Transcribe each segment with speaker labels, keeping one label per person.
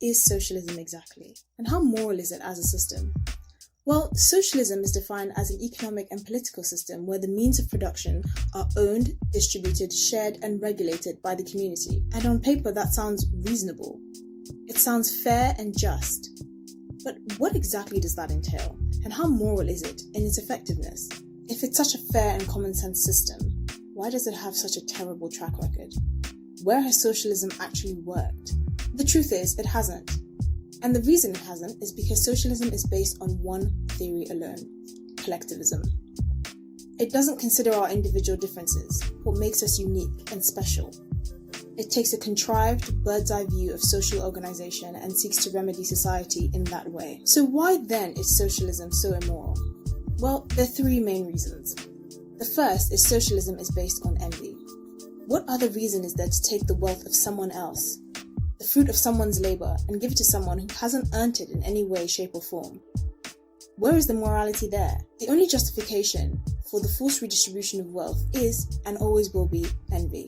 Speaker 1: is socialism exactly? And how moral is it as a system? Well, socialism is defined as an economic and political system where the means of production are owned, distributed, shared, and regulated by the community. And on paper, that sounds reasonable. It sounds fair and just. But what exactly does that entail? And how moral is it in its effectiveness? If it's such a fair and common sense system, why does it have such a terrible track record? Where has socialism actually worked? The truth is, it hasn't. And the reason it hasn't is because socialism is based on one theory alone: collectivism. It doesn't consider our individual differences, what makes us unique and special. It takes a contrived, bird's-eye view of social organization and seeks to remedy society in that way. So why then is socialism so immoral? Well, there are three main reasons. The first is socialism is based on envy. What other reason is there to take the wealth of someone else, the fruit of someone's labor, and give it to someone who hasn't earned it in any way, shape, or form? Where is the morality there? The only justification for the forced redistribution of wealth is, and always will be, envy.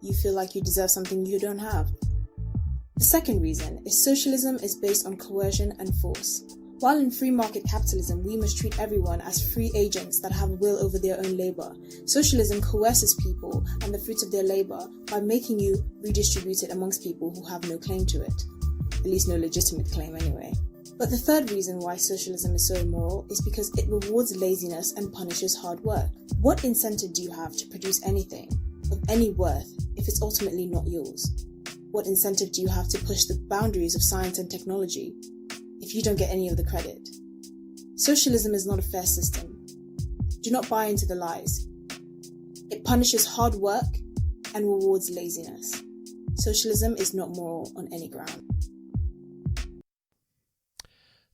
Speaker 1: You feel like you deserve something you don't have. The second reason is socialism is based on coercion and force. While in free market capitalism, we must treat everyone as free agents that have a will over their own labor, socialism coerces people and the fruits of their labor by making you redistribute it amongst people who have no claim to it. At least no legitimate claim anyway. But the third reason why socialism is so immoral is because it rewards laziness and punishes hard work. What incentive do you have to produce anything of any worth if it's ultimately not yours? What incentive do you have to push the boundaries of science and technology if you don't get any of the credit? Socialism is not a fair system. Do not buy into the lies. It punishes hard work and rewards laziness. Socialism is not moral on any ground.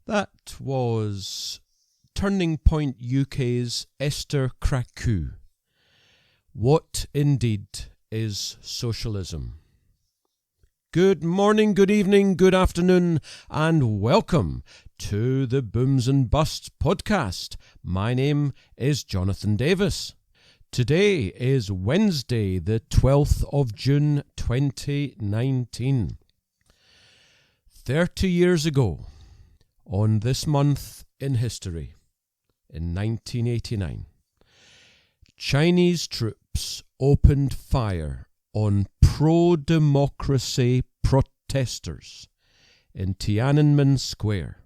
Speaker 2: That was Turning Point UK's Esther Kraku. What indeed is socialism? Good morning, good evening, good afternoon, and welcome to the Booms and Busts podcast. My name is Jonathan Davis. Today is Wednesday, the 12th of June 2019. 30 years ago, on this month in history, in 1989, Chinese troops opened fire on pro-democracy protesters in Tiananmen Square.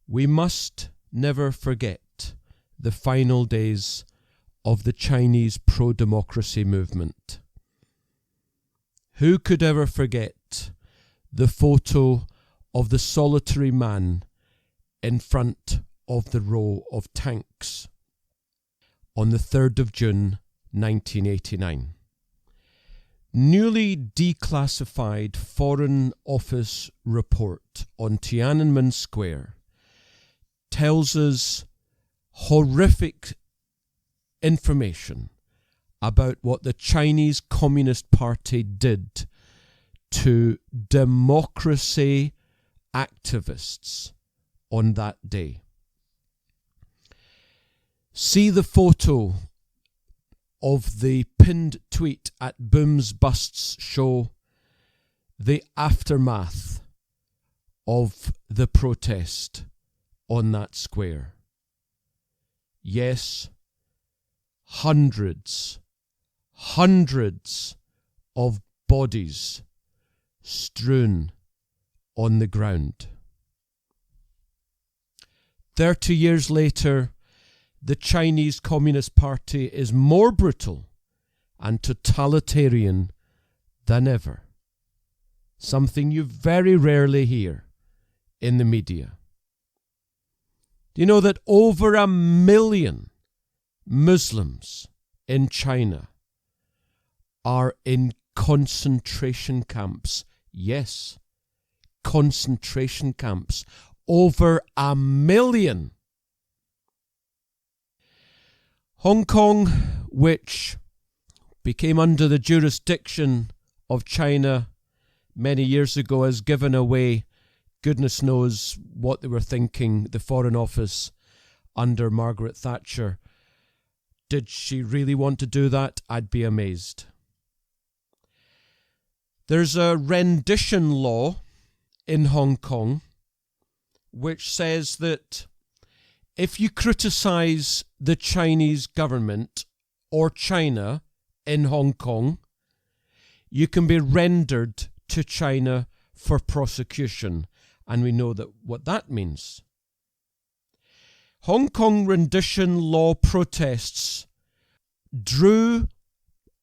Speaker 2: We must never forget the final days of the Chinese pro-democracy movement. Who could ever forget the photo of the solitary man in front of the row of tanks on the 3rd of June 1989? Newly declassified Foreign Office report on Tiananmen Square tells us horrific information about what the Chinese Communist Party did to democracy activists on that day. See the photo of the pinned tweet at Booms Busts show, the aftermath of the protest on that square. Yes, hundreds of bodies strewn on the ground. 30 years later, the Chinese Communist Party is more brutal and totalitarian than ever, something you very rarely hear in the media. Do you know that over 1 million Muslims in China are in concentration camps? Yes, concentration camps. Over 1 million. Hong Kong, which became under the jurisdiction of China many years ago, has given away, goodness knows what they were thinking, the Foreign Office under Margaret Thatcher. Did she really want to do that? I'd be amazed. There's a rendition law in Hong Kong which says that if you criticize the Chinese government or China in Hong Kong, you can be rendered to China for prosecution. And we know that what that means. Hong Kong rendition law protests drew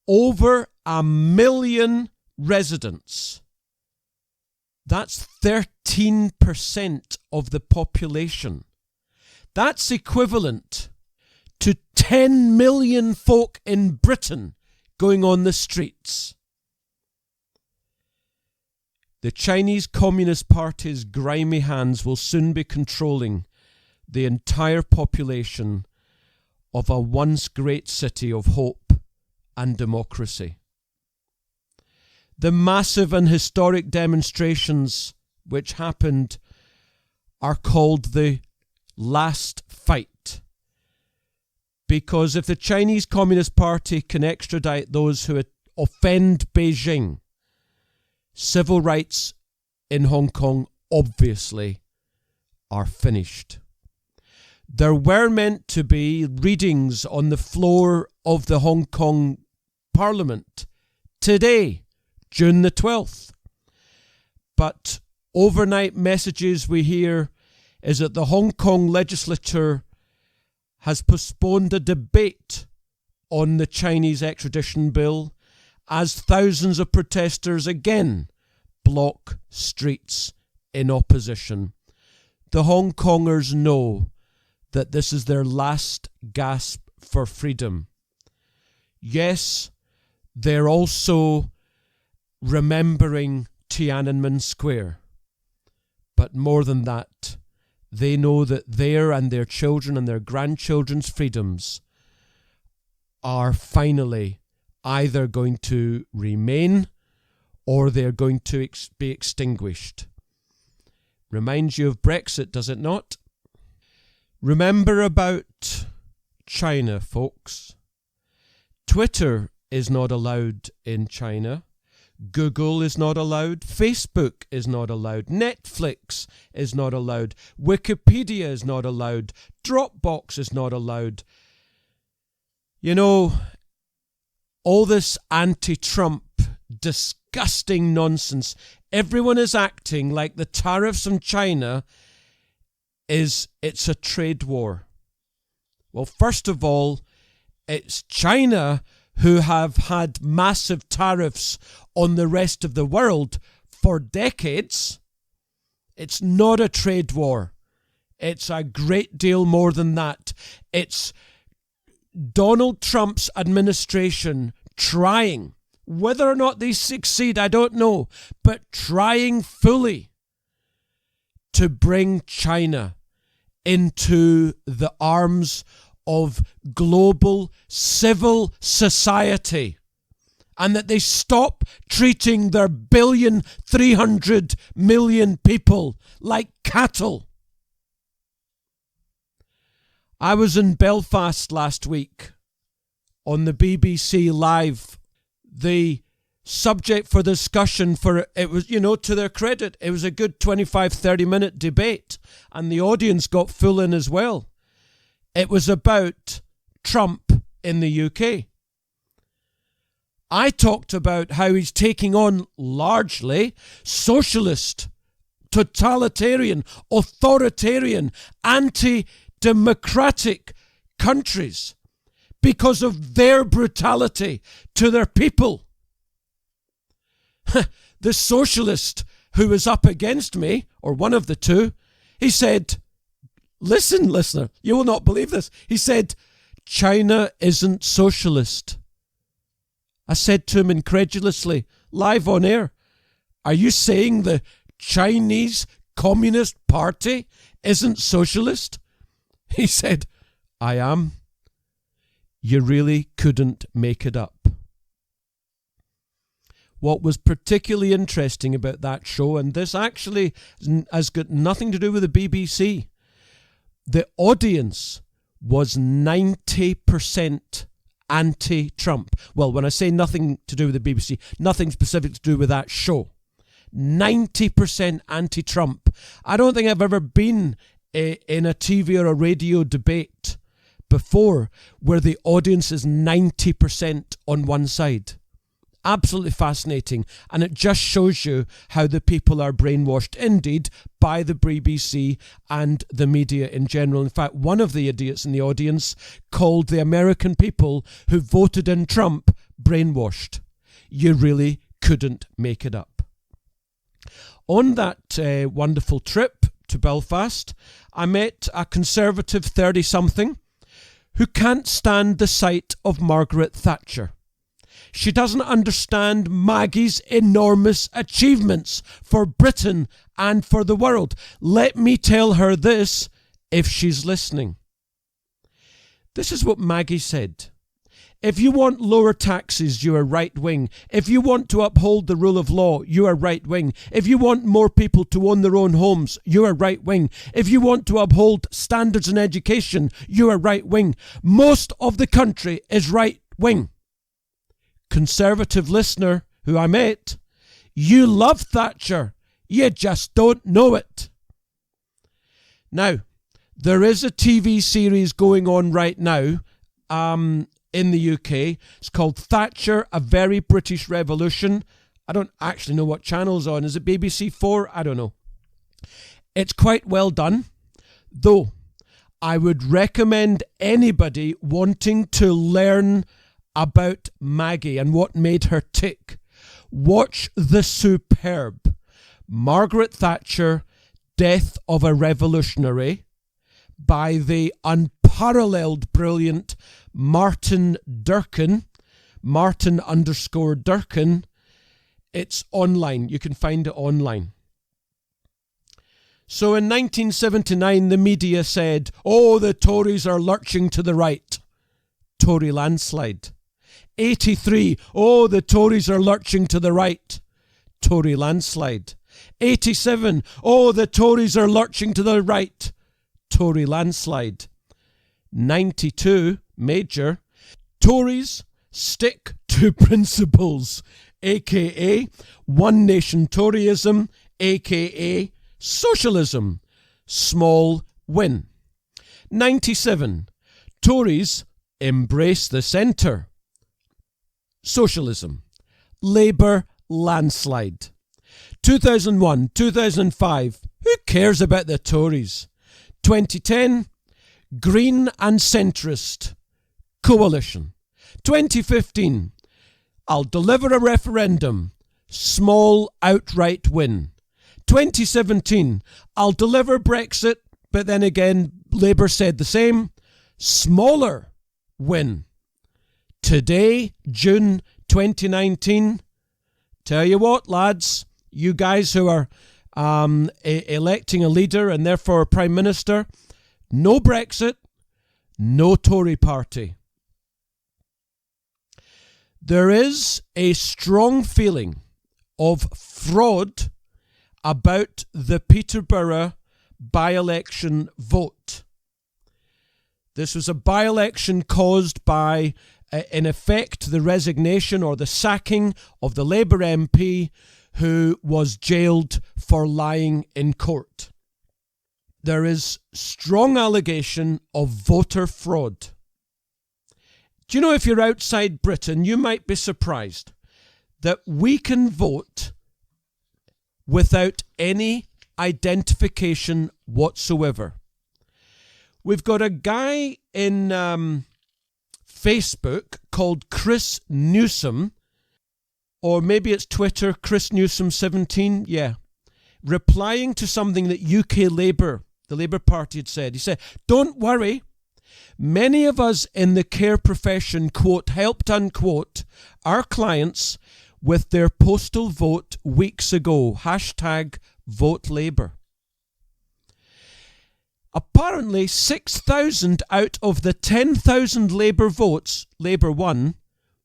Speaker 2: over 1 million residents. That's 13% of the population. That's equivalent to 10 million folk in Britain going on the streets. The Chinese Communist Party's grimy hands will soon be controlling the entire population of a once great city of hope and democracy. The massive and historic demonstrations which happened are called the last fight. Because if the Chinese Communist Party can extradite those who offend Beijing, civil rights in Hong Kong obviously are finished. There were meant to be readings on the floor of the Hong Kong Parliament today, June the 12th. But overnight messages we hear is that the Hong Kong legislature has postponed a debate on the Chinese extradition bill as thousands of protesters again block streets in opposition. The Hong Kongers know that this is their last gasp for freedom. Yes, they're also remembering Tiananmen Square. But more than that, they know that their and their children and their grandchildren's freedoms are finally either going to remain or they're going to be extinguished. Reminds you of Brexit, does it not? Remember about China, folks. Twitter is not allowed in China. Google is not allowed. Facebook is not allowed. Netflix is not allowed. Wikipedia is not allowed. Dropbox is not allowed. You know, all this anti-Trump disgusting nonsense. Everyone is acting like the tariffs on China it's a trade war. Well, first of all, it's China who have had massive tariffs on the rest of the world for decades. It's not a trade war. It's a great deal more than that. It's Donald Trump's administration trying, whether or not they succeed, I don't know, but trying fully to bring China into the arms of global civil society, and that they stop treating their 1,300,000,000 people like cattle. I was in Belfast last week on the BBC Live. The subject for discussion it was, to their credit, it was a good 25-30 minute debate, and the audience got full in as well. It was about Trump in the UK. I talked about how he's taking on largely socialist, totalitarian, authoritarian, anti-democratic countries because of their brutality to their people. The socialist who was up against me, or one of the two, he said, listen, listener, you will not believe this. He said, China isn't socialist. I said to him incredulously, live on air, are you saying the Chinese Communist Party isn't socialist? He said, I am. You really couldn't make it up. What was particularly interesting about that show, and this actually has got nothing to do with the BBC, the audience was 90% anti-Trump. Well, when I say nothing to do with the BBC, nothing specific to do with that show. 90% anti-Trump. I don't think I've ever been in a TV or a radio debate before where the audience is 90% on one side. Absolutely fascinating, and it just shows you how the people are brainwashed, indeed, by the BBC and the media in general. In fact, one of the idiots in the audience called the American people who voted in Trump brainwashed. You really couldn't make it up. On that wonderful trip to Belfast, I met a Conservative 30-something who can't stand the sight of Margaret Thatcher. She doesn't understand Maggie's enormous achievements for Britain and for the world. Let me tell her this, if she's listening. This is what Maggie said. If you want lower taxes, you are right-wing. If you want to uphold the rule of law, you are right-wing. If you want more people to own their own homes, you are right-wing. If you want to uphold standards in education, you are right-wing. Most of the country is right-wing. Conservative listener who I met, you love Thatcher. You just don't know it. Now, there is a TV series going on right now in the UK. It's called Thatcher, A Very British Revolution. I don't actually know what channel it's on. Is it BBC 4? I don't know. It's quite well done, though I would recommend anybody wanting to learn about Maggie and what made her tick. Watch the superb Margaret Thatcher, Death of a Revolutionary by the unparalleled brilliant Martin Durkin, Martin_Durkin. It's online. You can find it online. So in 1979, the media said, oh, the Tories are lurching to the right. Tory landslide. 83, oh, the Tories are lurching to the right. Tory landslide. 87, oh, the Tories are lurching to the right. Tory landslide. 92, major, Tories stick to principles, aka One Nation Toryism, aka socialism, small win. 97, Tories embrace the centre, socialism, Labour landslide. 2001, 2005, who cares about the Tories? 2010, Green and centrist coalition. 2015, I'll deliver a referendum, small outright win. 2017, I'll deliver Brexit, but then again, Labour said the same, smaller win. Today, June 2019, tell you what, lads, you guys who are electing a leader and therefore a Prime Minister, no Brexit, no Tory party. There is a strong feeling of fraud about the Peterborough by-election vote. This was a by-election caused by, in effect, the resignation or the sacking of the Labour MP who was jailed for lying in court. There is strong allegation of voter fraud. Do you know, if you're outside Britain, you might be surprised that we can vote without any identification whatsoever. We've got a guy in Facebook called Chris Newsom, or maybe it's Twitter, Chris Newsom 17, yeah, replying to something that UK Labour, the Labour Party, had said. He said, don't worry, many of us in the care profession, quote, helped, unquote, our clients with their postal vote weeks ago, hashtag vote Labour. Apparently 6,000 out of the 10,000 Labour votes, Labour won,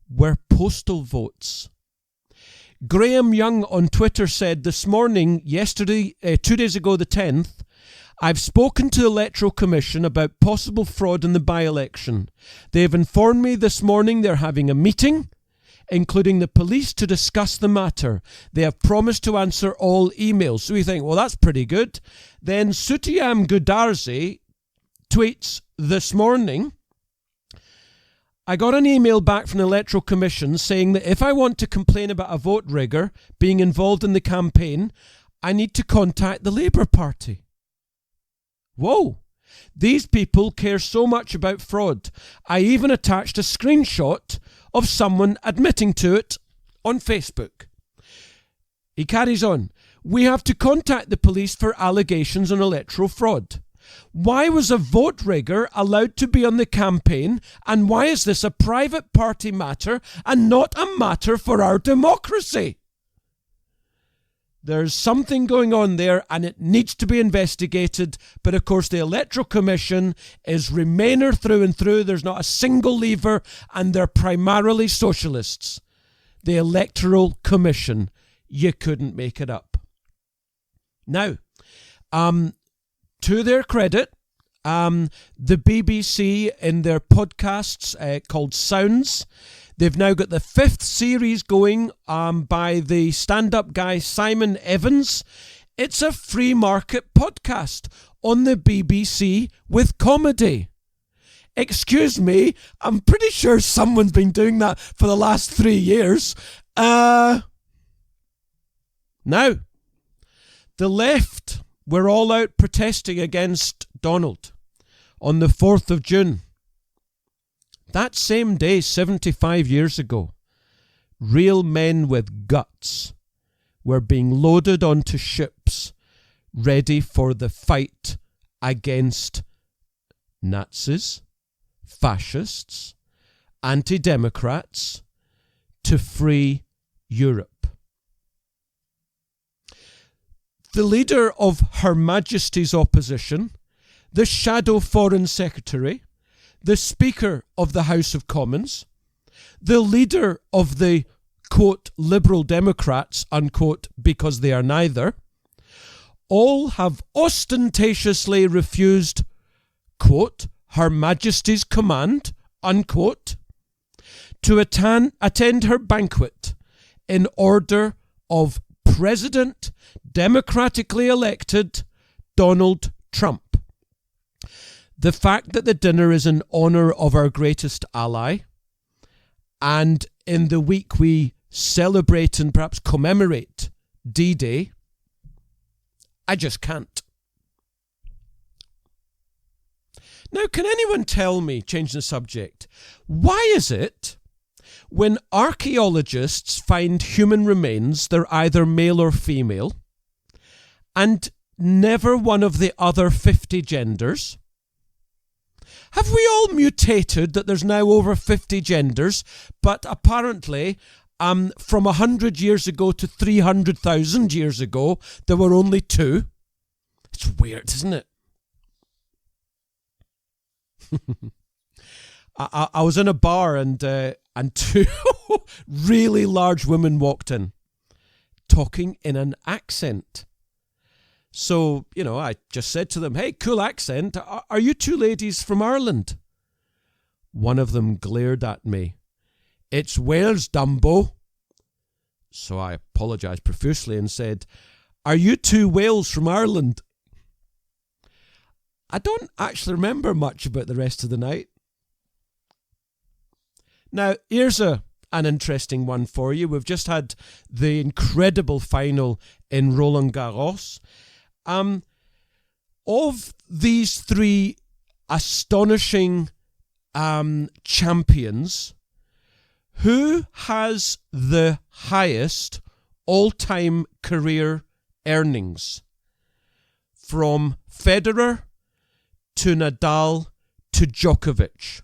Speaker 2: were postal votes. Graham Young on Twitter said this morning, yesterday, 2 days ago, the 10th, I've spoken to the Electoral Commission about possible fraud in the by-election. They have informed me this morning they're having a meeting, including the police, to discuss the matter. They have promised to answer all emails. So we think, well, that's pretty good. Then Sutiyam Gudarzi tweets this morning, I got an email back from the Electoral Commission saying that if I want to complain about a vote rigger being involved in the campaign, I need to contact the Labour Party. Whoa, these people care so much about fraud. I even attached a screenshot of someone admitting to it on Facebook. He carries on. We have to contact the police for allegations on electoral fraud. Why was a vote rigger allowed to be on the campaign, and why is this a private party matter and not a matter for our democracy? There's something going on there and it needs to be investigated. But of course, the Electoral Commission is Remainer through and through. There's not a single Leaver, and they're primarily socialists. The Electoral Commission. You couldn't make it up. Now, to their credit, the BBC in their podcasts called Sounds, they've now got the 5th series going by the stand-up guy Simon Evans. It's a free market podcast on the BBC with comedy. Excuse me, I'm pretty sure someone's been doing that for the last 3 years. Now, the left were all out protesting against Donald on the 4th of June. That same day, 75 years ago, real men with guts were being loaded onto ships ready for the fight against Nazis, fascists, anti-democrats, to free Europe. The leader of Her Majesty's opposition, the Shadow Foreign Secretary, the Speaker of the House of Commons, the leader of the, quote, Liberal Democrats, unquote, because they are neither, all have ostentatiously refused, quote, Her Majesty's command, unquote, to attend her banquet in order of President, democratically elected, Donald Trump. The fact that the dinner is in honour of our greatest ally, and in the week we celebrate and perhaps commemorate D-Day, I just can't. Now, can anyone tell me, changing the subject, why is it when archaeologists find human remains, they're either male or female, and never one of the other 50 genders? Have we all mutated that there's now over 50 genders, but apparently from 100 years ago to 300,000 years ago, there were only 2? It's weird, isn't it? I was in a bar and 2 really large women walked in, talking in an accent. So, I just said to them, hey, cool accent. Are you 2 ladies from Ireland? One of them glared at me. It's Wales, Dumbo. So I apologised profusely and said, are you 2 Wales from Ireland? I don't actually remember much about the rest of the night. Now, here's an interesting one for you. We've just had the incredible final in Roland Garros. Of these 3 astonishing champions, who has the highest all-time career earnings? From Federer to Nadal to Djokovic.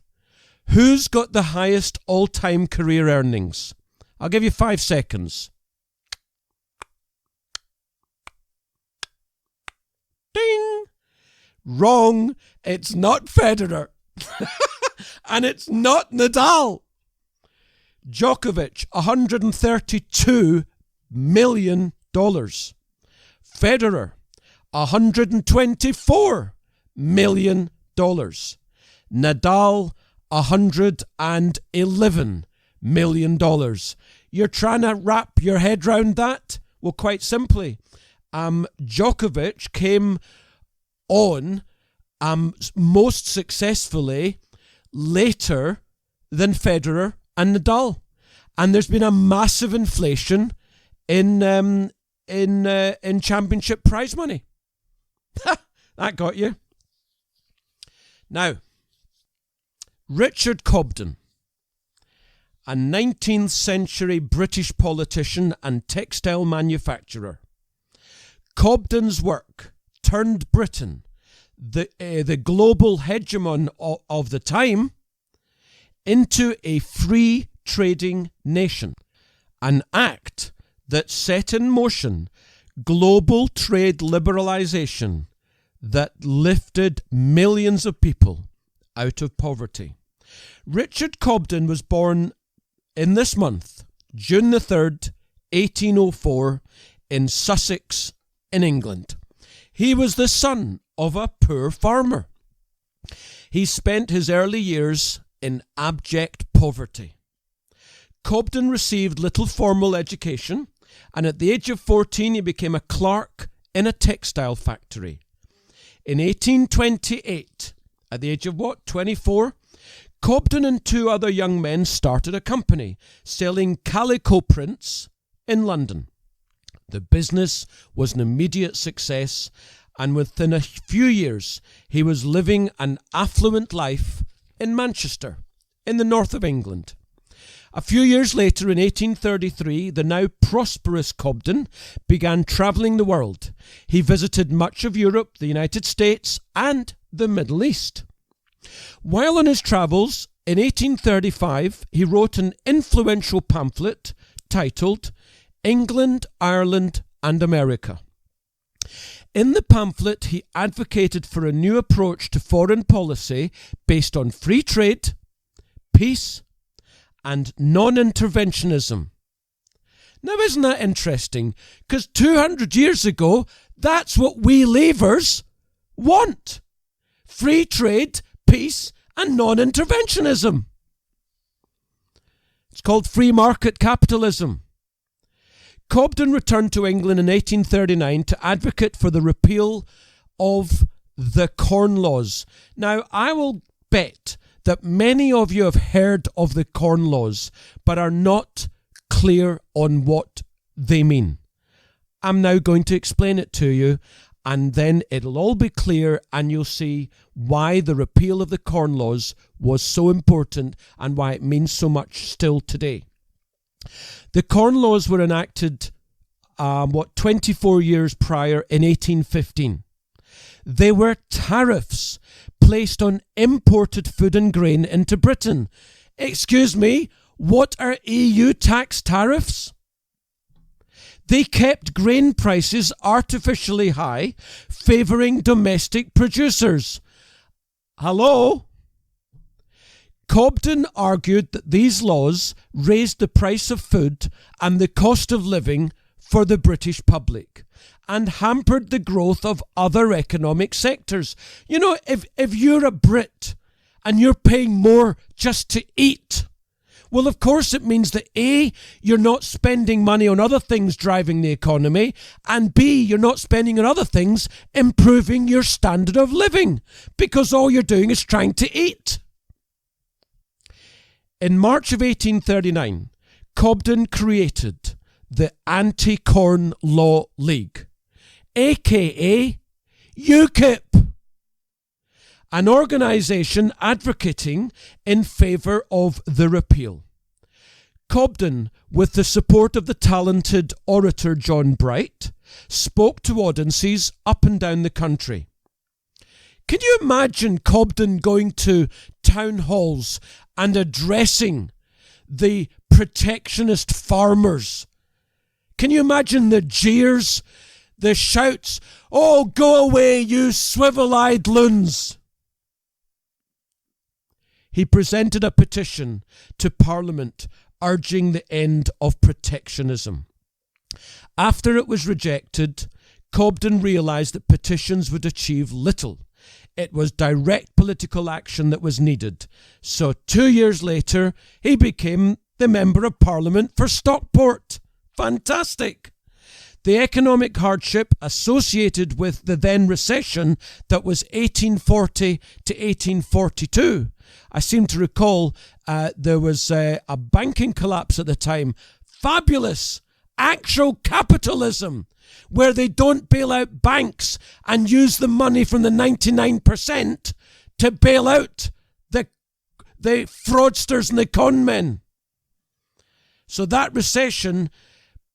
Speaker 2: Who's got the highest all-time career earnings? I'll give you 5 seconds. Ding! Wrong. It's not Federer. And it's not Nadal. Djokovic, $132 million. Federer, $124 million. Nadal, $111 million. You're trying to wrap your head round that? Well, quite simply, Djokovic came on most successfully later than Federer and Nadal. And there's been a massive inflation in championship prize money. That got you. Now, Richard Cobden, a 19th century British politician and textile manufacturer. Cobden's work turned Britain, the global hegemon of the time, into a free trading nation, an act that set in motion global trade liberalisation that lifted millions of people out of poverty. Richard Cobden was born in this month, June the 3rd, 1804, in Sussex, in England. He was the son of a poor farmer. He spent his early years in abject poverty. Cobden received little formal education, and at the age of 14 he became a clerk in a textile factory. In 1828, at the age of 24, Cobden and two other young men started a company selling calico prints in London. The business was an immediate success, and within a few years he was living an affluent life in Manchester, in the north of England. A few years later, in 1833, the now prosperous Cobden began travelling the world. He visited much of Europe, the United States, and the Middle East. While on his travels, in 1835, he wrote an influential pamphlet titled England, Ireland, and America. In the pamphlet, he advocated for a new approach to foreign policy based on free trade, peace, and non-interventionism. Now, isn't that interesting? Because 200 years ago, that's what we Labours want. Free trade, peace, and non-interventionism. It's called free market capitalism. Cobden returned to England in 1839 to advocate for the repeal of the Corn Laws. Now, I will bet that many of you have heard of the Corn Laws, but are not clear on what they mean. I'm now going to explain it to you, and then it'll all be clear, and you'll see why the repeal of the Corn Laws was so important and why it means so much still today. The Corn Laws were enacted 24 years prior in 1815. They were tariffs placed on imported food and grain into Britain. Excuse me, what are EU tax tariffs? They kept grain prices artificially high, favouring domestic producers. Hello? Cobden argued that these laws raised the price of food and the cost of living for the British public and hampered the growth of other economic sectors. You know, if you're a Brit and you're paying more just to eat, well, of course it means that A, you're not spending money on other things driving the economy, and B, you're not spending on other things improving your standard of living, because all you're doing is trying to eat. In March of 1839, Cobden created the Anti-Corn Law League, aka UKIP, an organisation advocating in favour of the repeal. Cobden, with the support of the talented orator John Bright, spoke to audiences up and down the country. Can you imagine Cobden going to town halls and addressing the protectionist farmers? Can you imagine the jeers, the shouts, "Oh, go away, you swivel-eyed loons"? He presented a petition to Parliament urging the end of protectionism. After it was rejected, Cobden realised that petitions would achieve little. It was direct political action that was needed. So 2 years later, he became the Member of Parliament for Stockport. Fantastic! The economic hardship associated with the then recession that was 1840 to 1842. I seem to recall there was a banking collapse at the time. Fabulous! Actual capitalism, where they don't bail out banks and use the money from the 99% to bail out the fraudsters and the con men. So that recession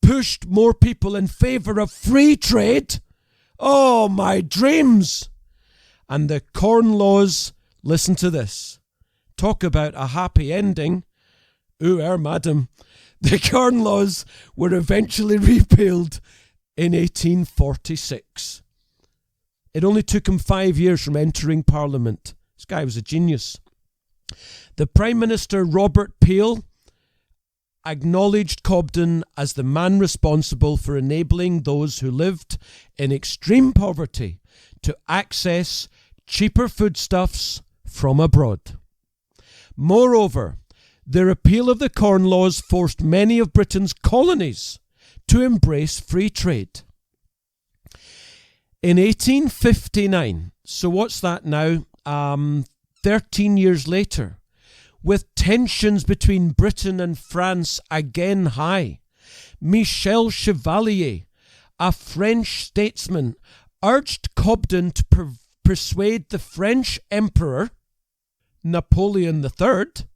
Speaker 2: pushed more people in favour of free trade. Oh, my dreams! And the Corn Laws, listen to this. Talk about a happy ending. Madam. The Corn Laws were eventually repealed in 1846. It only took him 5 years from entering Parliament. This guy was a genius. The Prime Minister, Robert Peel, acknowledged Cobden as the man responsible for enabling those who lived in extreme poverty to access cheaper foodstuffs from abroad. Moreover, the repeal of the Corn Laws forced many of Britain's colonies to embrace free trade. In 1859, so what's that now? 13 years later, with tensions between Britain and France again high, Michel Chevalier, a French statesman, urged Cobden to persuade the French Emperor, Napoleon III,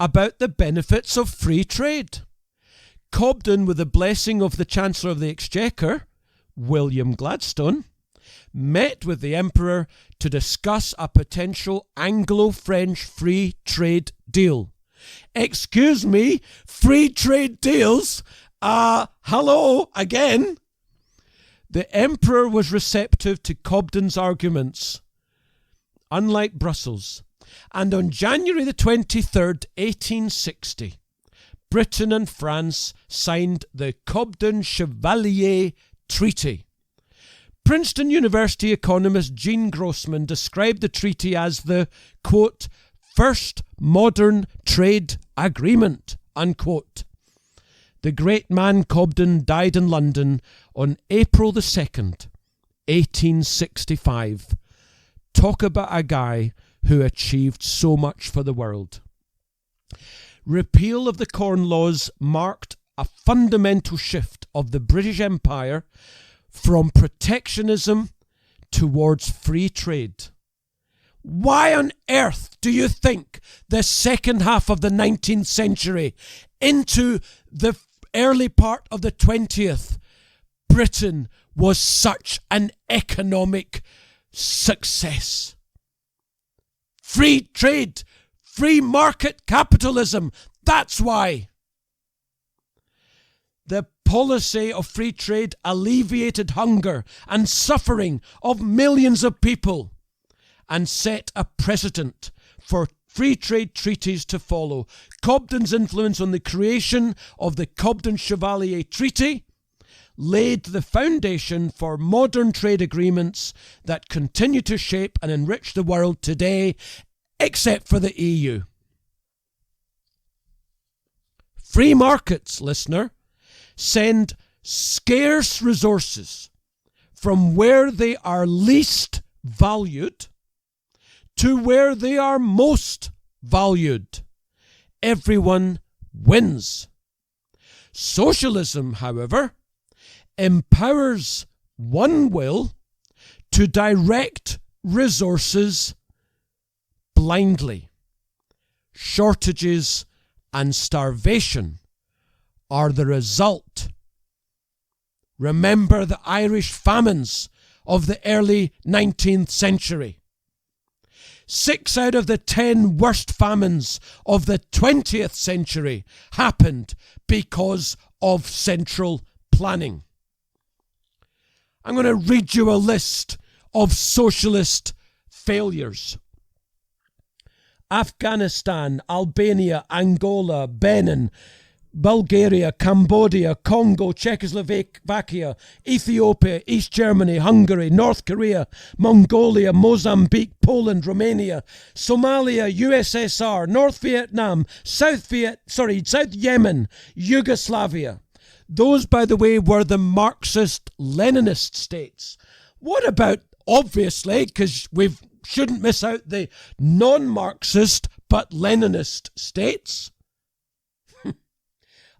Speaker 2: about the benefits of free trade. Cobden, with the blessing of the Chancellor of the Exchequer, William Gladstone, met with the Emperor to discuss a potential Anglo-French free trade deal. Excuse me, free trade deals? Hello again? The Emperor was receptive to Cobden's arguments, unlike Brussels. And on January the 23rd, 1860, Britain and France signed the Cobden-Chevalier Treaty. Princeton University economist Jean Grossman described the treaty as the, quote, first modern trade agreement, unquote. The great man Cobden died in London on April the 2nd, 1865. Talk about a guy who achieved so much for the world. Repeal of the Corn Laws marked a fundamental shift of the British Empire from protectionism towards free trade. Why on earth do you think the second half of the 19th century into the early part of the 20th, Britain was such an economic success? Free trade, free market capitalism, that's why. The policy of free trade alleviated hunger and suffering of millions of people and set a precedent for free trade treaties to follow. Cobden's influence on the creation of the Cobden-Chevalier Treaty laid the foundation for modern trade agreements that continue to shape and enrich the world today, except for the EU. Free markets, listener, send scarce resources from where they are least valued to where they are most valued. Everyone wins. Socialism, however, empowers one will to direct resources blindly. Shortages and starvation are the result. Remember the Irish famines of the early 19th century. 6 out of the 10 worst famines of the 20th century happened because of central planning. I'm going to read you a list of socialist failures. Afghanistan, Albania, Angola, Benin, Bulgaria, Cambodia, Congo, Czechoslovakia, Ethiopia, East Germany, Hungary, North Korea, Mongolia, Mozambique, Poland, Romania, Somalia, USSR, North Vietnam, South Yemen, Yugoslavia. Those, by the way, were the Marxist-Leninist states. What about, obviously, because we shouldn't miss out the non-Marxist but Leninist states?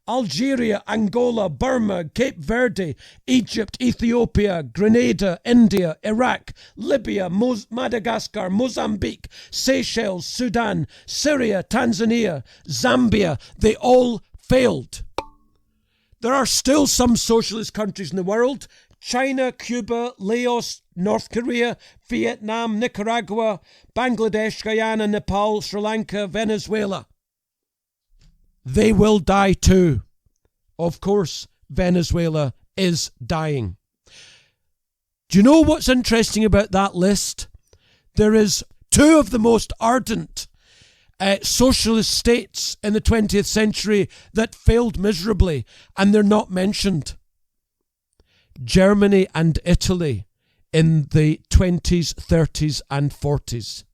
Speaker 2: Algeria, Angola, Burma, Cape Verde, Egypt, Ethiopia, Grenada, India, Iraq, Libya, Madagascar, Mozambique, Seychelles, Sudan, Syria, Tanzania, Zambia. They all failed. There are still some socialist countries in the world: China, Cuba, Laos, North Korea, Vietnam, Nicaragua, Bangladesh, Guyana, Nepal, Sri Lanka, Venezuela. They will die too. Of course, Venezuela is dying. Do you know what's interesting about that list? There is two of the most ardent socialist states in the 20th century that failed miserably, and they're not mentioned. Germany and Italy in the 20s, 30s and 40s.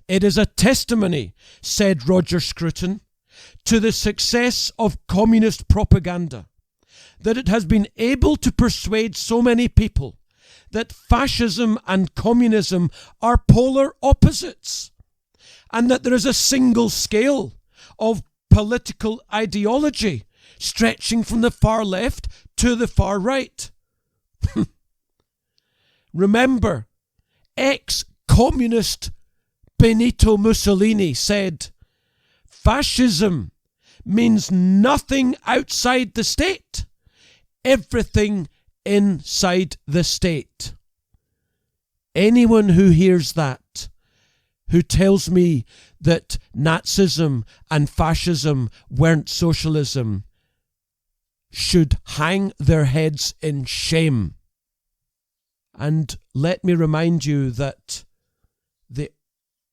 Speaker 2: It is a testimony, said Roger Scruton, to the success of communist propaganda, that it has been able to persuade so many people that fascism and communism are polar opposites, and that there is a single scale of political ideology stretching from the far left to the far right. Remember, ex-communist Benito Mussolini said, "Fascism means nothing outside the state, everything inside the state." Anyone who hears that, who tells me that Nazism and fascism weren't socialism, should hang their heads in shame. And let me remind you that the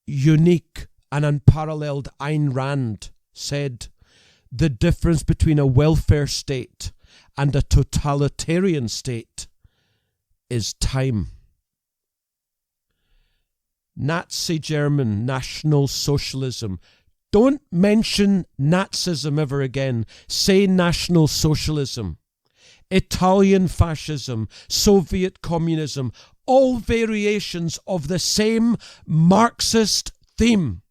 Speaker 2: unique and unparalleled Ayn Rand said, the difference between a welfare state and a totalitarian state is time. Nazi German National Socialism. Don't mention Nazism ever again. Say National Socialism. Italian fascism, Soviet communism, all variations of the same Marxist theme.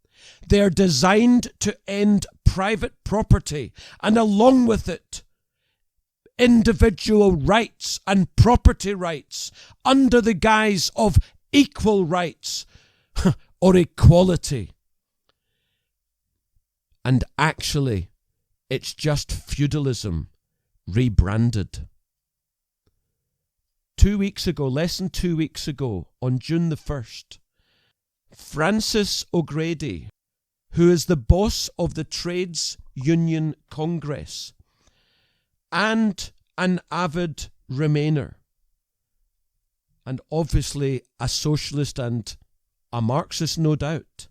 Speaker 2: They're designed to end private property, and along with it, individual rights and property rights under the guise of equal rights or equality. And actually, it's just feudalism rebranded. 2 weeks ago, less than 2 weeks ago, on June the 1st, Francis O'Grady, who is the boss of the Trades Union Congress and an avid Remainer, and obviously a socialist and a Marxist, no doubt,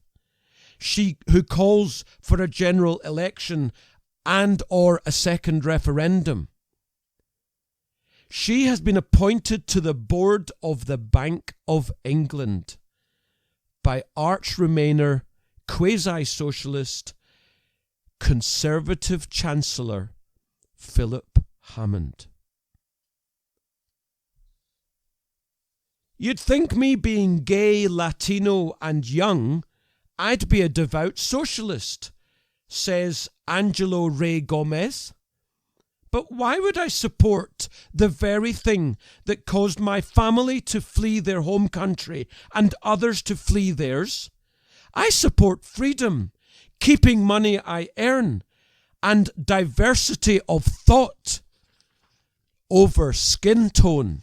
Speaker 2: who calls for a general election and or a second referendum. She has been appointed to the board of the Bank of England by arch-Remainer, quasi-socialist, Conservative Chancellor Philip Hammond. You'd think, me being gay, Latino and young, I'd be a devout socialist, says Angelo Ray Gomez. But why would I support the very thing that caused my family to flee their home country and others to flee theirs? I support freedom, keeping money I earn, and diversity of thought over skin tone.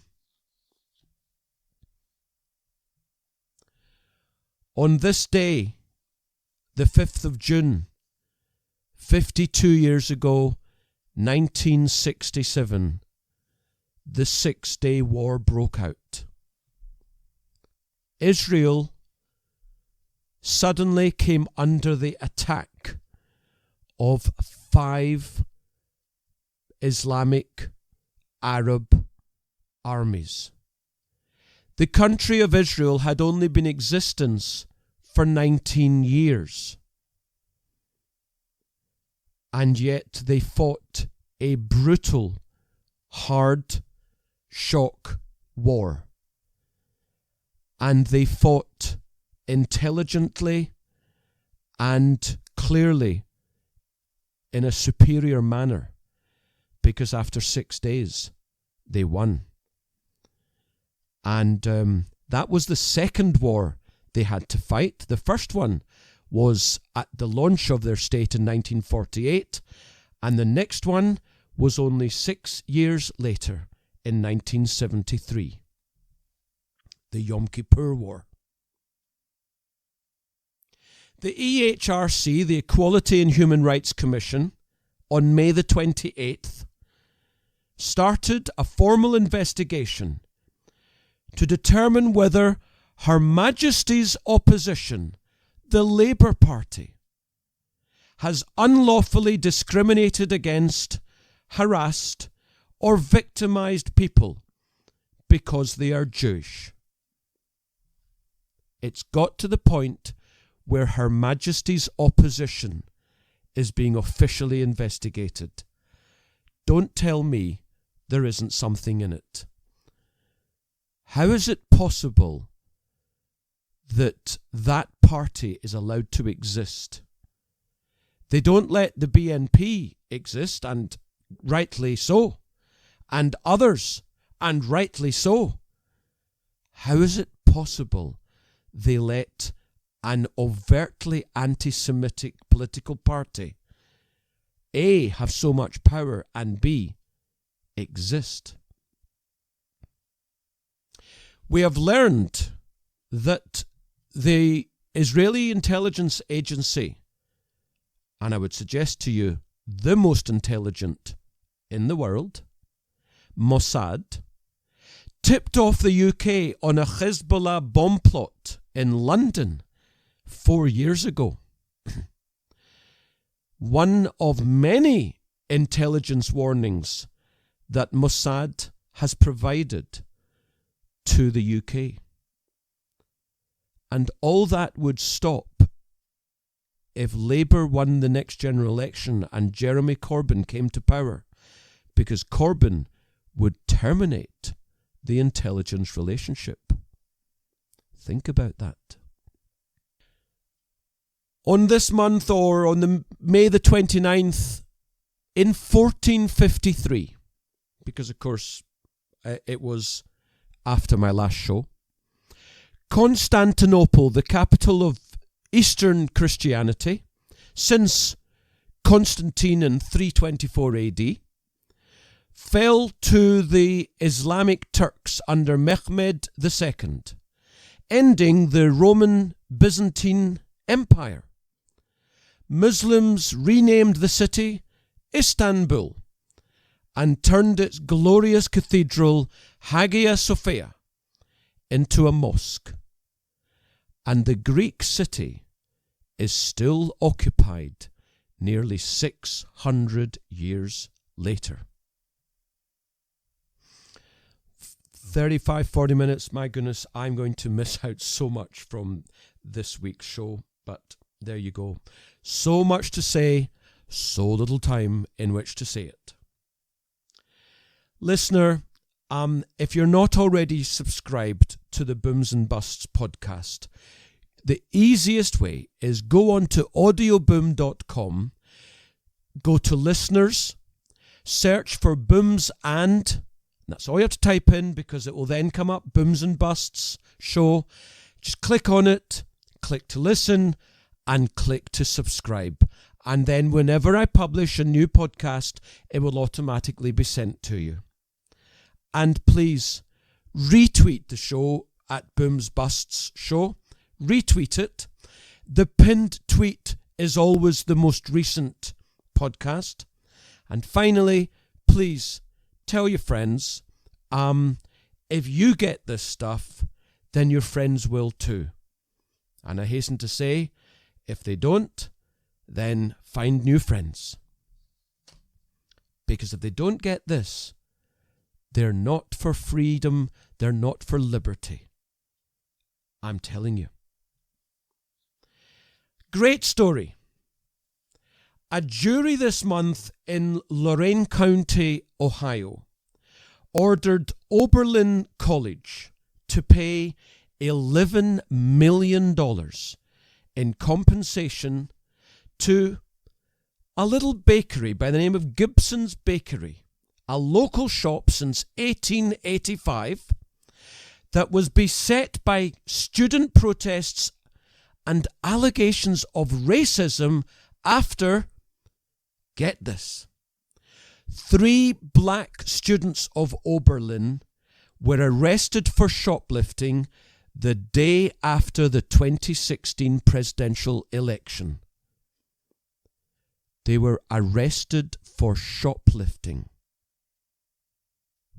Speaker 2: On this day, the 5th of June, 52 years ago, 1967, the 6-Day War broke out. Israel suddenly came under the attack of 5 Islamic Arab armies. The country of Israel had only been in existence for 19 years. And yet they fought a brutal, hard shock war. And they fought intelligently and clearly in a superior manner, because after 6 days they won. And that was the second war they had to fight. The first one was at the launch of their state in 1948, and the next one was only 6 years later in 1973, the Yom Kippur War. The EHRC, the Equality and Human Rights Commission, on May the 28th, started a formal investigation to determine whether Her Majesty's opposition, the Labour Party, has unlawfully discriminated against, harassed, or victimised people because they are Jewish. It's got to the point where Her Majesty's opposition is being officially investigated. Don't tell me there isn't something in it. How is it possible that that party is allowed to exist? They don't let the BNP exist, and rightly so, and others, and rightly so. How is it possible they let an overtly anti-Semitic political party A, have so much power, and B, exist? We have learned that the Israeli intelligence agency, and I would suggest to you the most intelligent in the world, Mossad, tipped off the UK on a Hezbollah bomb plot in London 4 years ago. One of many intelligence warnings that Mossad has provided to the UK. And all that would stop if Labour won the next general election and Jeremy Corbyn came to power, because Corbyn would terminate the intelligence relationship. Think about that. On this month, or on the May the 29th, in 1453, because of course it was after my last show, Constantinople, the capital of Eastern Christianity, since Constantine in 324 AD, fell to the Islamic Turks under Mehmed II, ending the Roman Byzantine Empire. Muslims renamed the city Istanbul and turned its glorious cathedral, Hagia Sophia, into a mosque. And the Greek city is still occupied nearly 600 years later. 40 minutes, my goodness, I'm going to miss out so much from this week's show, but there you go. So much to say, so little time in which to say it. Listener, if you're not already subscribed to the Booms and Busts podcast, the easiest way is go on to audioboom.com, go to listeners, search for Booms and that's all you have to type in, because it will then come up, Booms and Busts show. Just click on it, click to listen, and click to subscribe. And then whenever I publish a new podcast, it will automatically be sent to you. And please retweet the show at Booms Busts Show. Retweet it. The pinned tweet is always the most recent podcast. And finally, please tell your friends. If you get this stuff, then your friends will too. And I hasten to say, if they don't, then find new friends. Because if they don't get this, they're not for freedom, they're not for liberty. I'm telling you. Great story. A jury this month in Lorain County, Ohio, ordered Oberlin College to pay $11 million in compensation to a little bakery by the name of Gibson's Bakery, a local shop since 1885 that was beset by student protests and allegations of racism after, get this, 3 black students of Oberlin were arrested for shoplifting the day after the 2016 presidential election. They were arrested for shoplifting.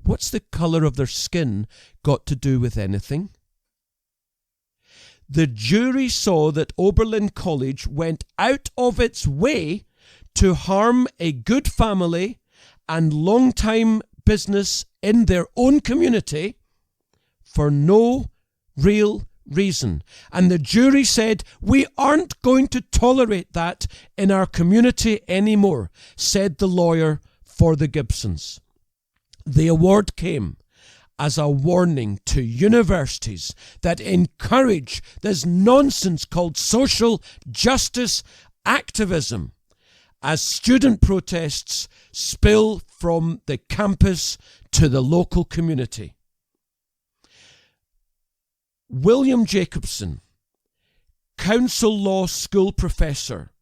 Speaker 2: What's the colour of their skin got to do with anything? The jury saw that Oberlin College went out of its way to harm a good family and long-time business in their own community for no real reason. And the jury said, we aren't going to tolerate that in our community anymore, said the lawyer for the Gibsons. The award came as a warning to universities that encourage this nonsense called social justice activism as student protests spill from the campus to the local community. William Jacobson, council law school professor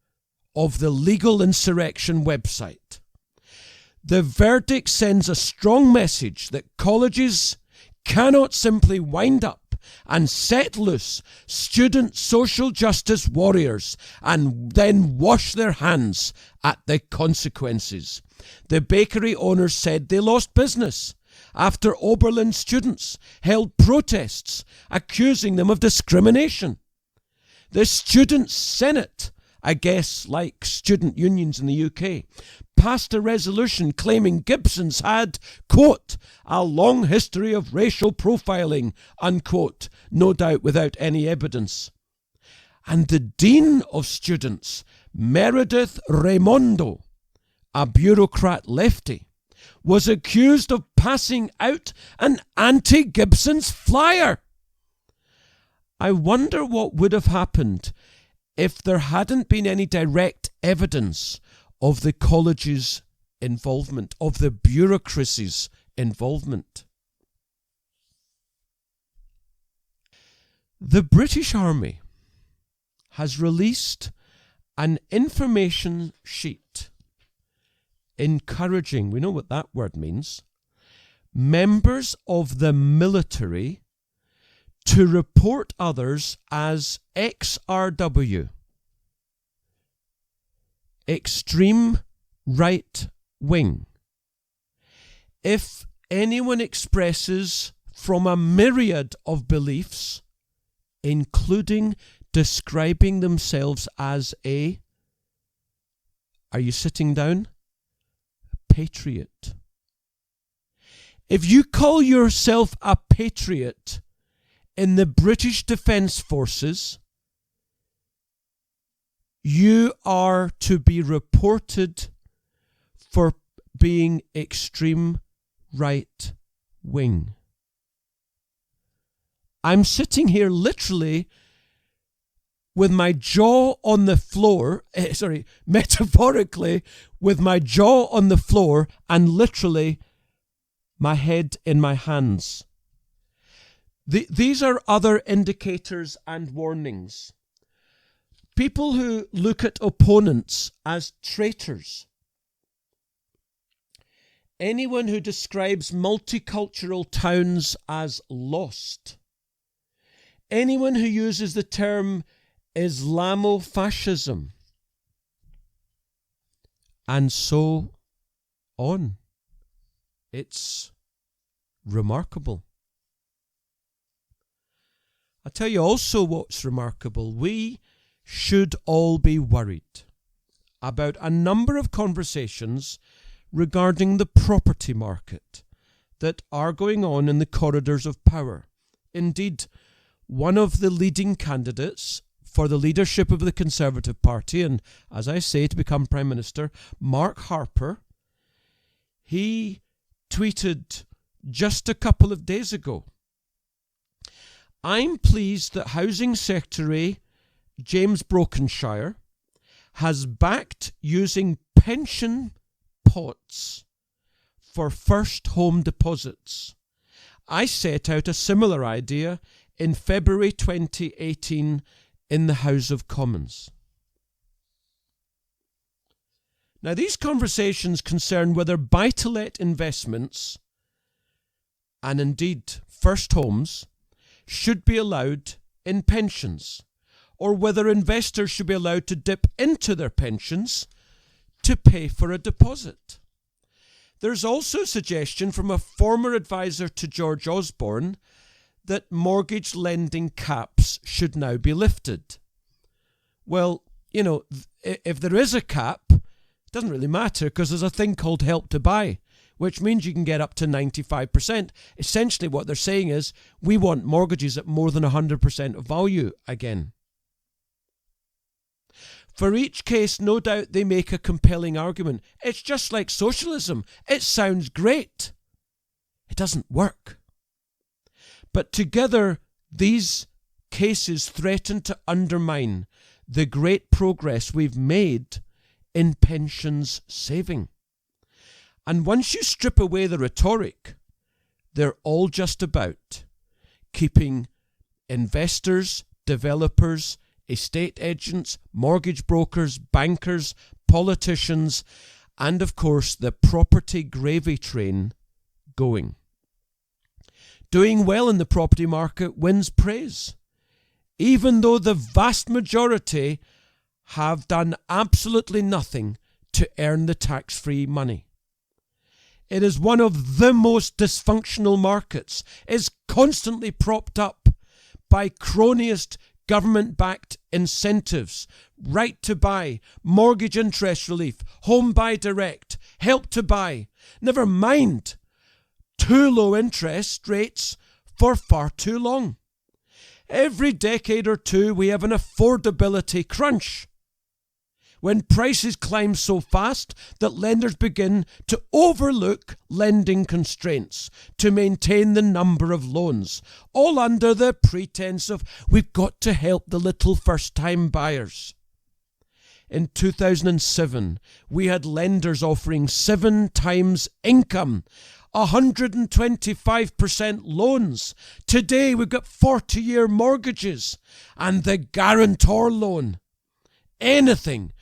Speaker 2: of the Legal Insurrection website. The verdict sends a strong message that colleges cannot simply wind up and set loose student social justice warriors and then wash their hands at the consequences. The bakery owners said they lost business after Oberlin students held protests accusing them of discrimination. The Student Senate, I guess like student unions in the UK, passed a resolution claiming Gibsons had, quote, a long history of racial profiling, unquote, no doubt without any evidence. And the Dean of Students, Meredith Raimondo, a bureaucrat lefty, was accused of passing out an anti-Gibsons flyer. I wonder what would have happened if there hadn't been any direct evidence of the college's involvement, of the bureaucracy's involvement. The British Army has released an information sheet encouraging, we know what that word means, members of the military to report others as XRW, extreme right wing, if anyone expresses from a myriad of beliefs, including describing themselves as a, are you sitting down? Patriot. If you call yourself a patriot in the British Defence Forces, you are to be reported for being extreme right wing. I'm sitting here literally with my jaw on the floor, metaphorically, with my jaw on the floor and literally my head in my hands. These are other indicators and warnings. People who look at opponents as traitors. Anyone who describes multicultural towns as lost. Anyone who uses the term Islamofascism. And so on. It's remarkable. I'll tell you also what's remarkable. We should all be worried about a number of conversations regarding the property market that are going on in the corridors of power. Indeed, one of the leading candidates for the leadership of the Conservative Party, and as I say, to become Prime Minister, Mark Harper, he tweeted just a couple of days ago, "I'm pleased that Housing Secretary James Brokenshire has backed using pension pots for first home deposits. I set out a similar idea in February 2018 in the House of Commons." Now, these conversations concern whether buy-to-let investments, and indeed first homes, should be allowed in pensions, or whether investors should be allowed to dip into their pensions to pay for a deposit. There's also a suggestion from a former advisor to George Osborne that mortgage lending caps should now be lifted. Well, if there is a cap, it doesn't really matter because there's a thing called Help to Buy, which means you can get up to 95%. Essentially what they're saying is we want mortgages at more than 100% of value again. For each case, no doubt they make a compelling argument. It's just like socialism. It sounds great. It doesn't work. But together, these cases threaten to undermine the great progress we've made in pensions saving. And once you strip away the rhetoric, they're all just about keeping investors, developers, estate agents, mortgage brokers, bankers, politicians, and of course the property gravy train going. Doing well in the property market wins praise, even though the vast majority have done absolutely nothing to earn the tax-free money. It is one of the most dysfunctional markets, is constantly propped up by cronyist government-backed incentives, right to buy, mortgage interest relief, home buy direct, help to buy, never mind too low interest rates for far too long. Every decade or two we have an affordability crunch, when prices climb so fast that lenders begin to overlook lending constraints to maintain the number of loans, all under the pretense of we've got to help the little first-time buyers. In 2007, we had lenders offering 7 times income, 125% loans. Today we've got 40-year mortgages and the guarantor loan. Anything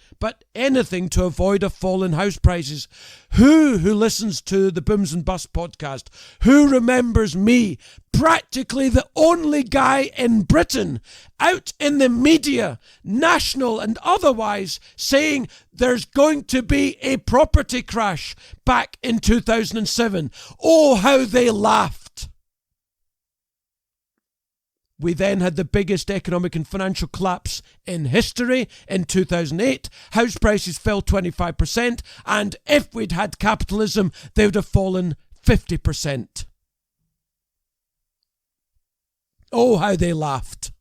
Speaker 2: to avoid a fall in house prices. Who listens to the Booms and Bust podcast, who remembers me, practically the only guy in Britain out in the media, national and otherwise, saying there's going to be a property crash back in 2007. Oh, how they laughed. We then had the biggest economic and financial collapse in history in 2008. House prices fell 25%, and if we'd had capitalism, they would have fallen 50%. Oh, how they laughed.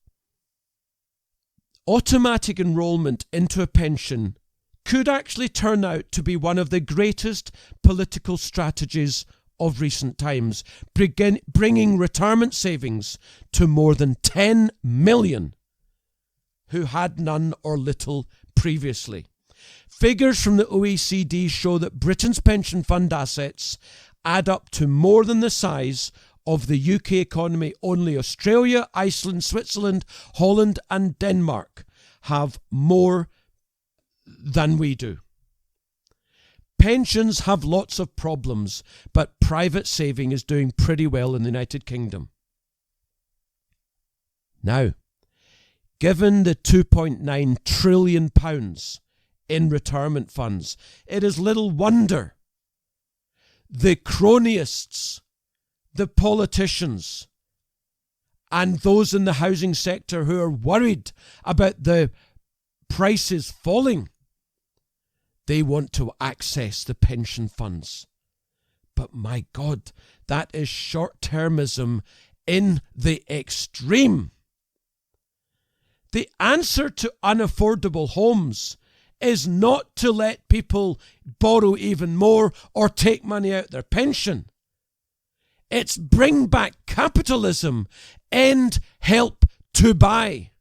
Speaker 2: Automatic enrolment into a pension could actually turn out to be one of the greatest political strategies of recent times, bringing retirement savings to more than 10 million who had none or little previously. Figures from the OECD show that Britain's pension fund assets add up to more than the size of the UK economy. Only Australia, Iceland, Switzerland, Holland and Denmark have more than we do. Pensions have lots of problems, but private saving is doing pretty well in the United Kingdom. Now, given the £2.9 trillion in retirement funds, it is little wonder the cronyists, the politicians, and those in the housing sector who are worried about the prices falling they want to access the pension funds. But my God, that is short-termism in the extreme. The answer to unaffordable homes is not to let people borrow even more or take money out their pension. It's bring back capitalism, end Help to Buy,